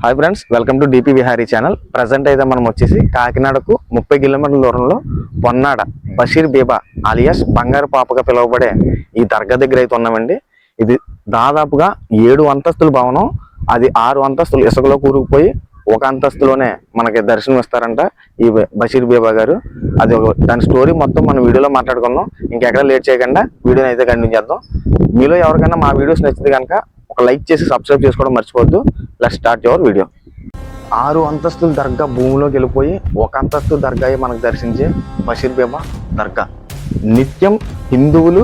Hi friends, welcome to DP Vihari channel. Present అయితే మనం వచ్చేసి కాకినాడకు 30 కిలోమీటర్ల దూరంలో పొన్నాడ బషీర్ బీబా ఆలియాస్ బంగారు పాపగా పిలువబడే ఈ దర్గా దగ్గర అయితే ఉన్నామండి. ఇది దాదాపుగా 7 అంతస్తుల భవనం. అది 6 అంతస్తులు ఇసుకలో కూరుకుపోయి ఒక అంతస్తులోనే మనకి దర్శనం ఇస్తారంట ఈ బషీర్ బీబా గారు. అది దాని స్టోరీ మొత్తం మన వీడియోలో మాట్లాడుకుందాం. ఇంకెక్కడ లేట్ చేయకుండా వీడియోని అయితే కంటిన్యూ చేద్దాం. మీలో ఎవరికైనా మా వీడియోస్ నచ్చితే కనుక ఒక లైక్ చేసి సబ్స్క్రైబ్ చేసుకోవడం మర్చిపోవద్దు. Let's start your video. 6 అంతస్తుల దర్గా భూమిలోకి వెళ్ళిపోయి ఒక అంతస్తు దర్గా మనకు దర్శించే బషీర్ బీబా దర్గా నిత్యం హిందువులు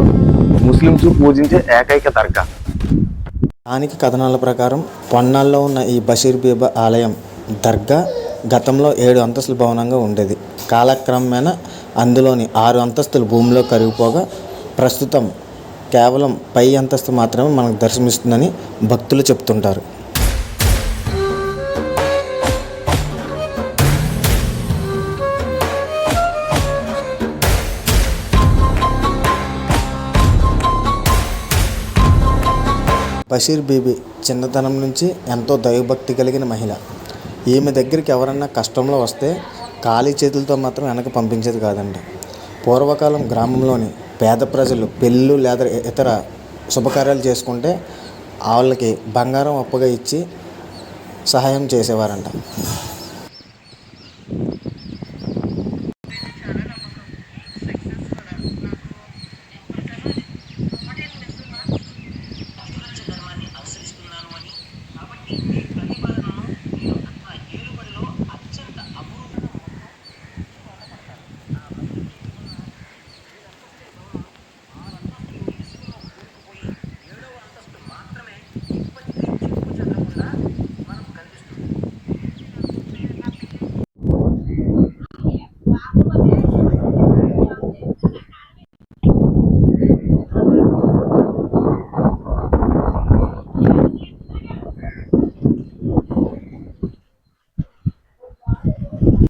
ముస్లింస్ పూజించే ఏకైక దర్గా. స్థానిక కథనాల ప్రకారం పొన్నాల్లో ఉన్న ఈ బషీర్ బీబా ఆలయం దర్గా గతంలో 7 అంతస్తుల భవనంగా ఉండేది. కాలక్రమేణా అందులోని 6 అంతస్తులు భూమిలో కరిగిపోగా ప్రస్తుతం కేవలం పై అంతస్తు మాత్రమే మనకు దర్శనమిస్తుందని భక్తులు చెప్తుంటారు. బషీర్ బీబీ చిన్నతనం నుంచి ఎంతో దైవభక్తి కలిగిన మహిళ. ఈమె దగ్గరికి ఎవరన్నా కష్టంలో వస్తే ఖాళీ చేతులతో మాత్రం వెనక పంపించేది కాదండి. పూర్వకాలం గ్రామంలోని పేద ప్రజలు పెళ్ళు లేదా ఇతర శుభకార్యాలు చేసుకుంటే వాళ్ళకి బంగారం అప్పుగా ఇచ్చి సహాయం చేసేవారంట.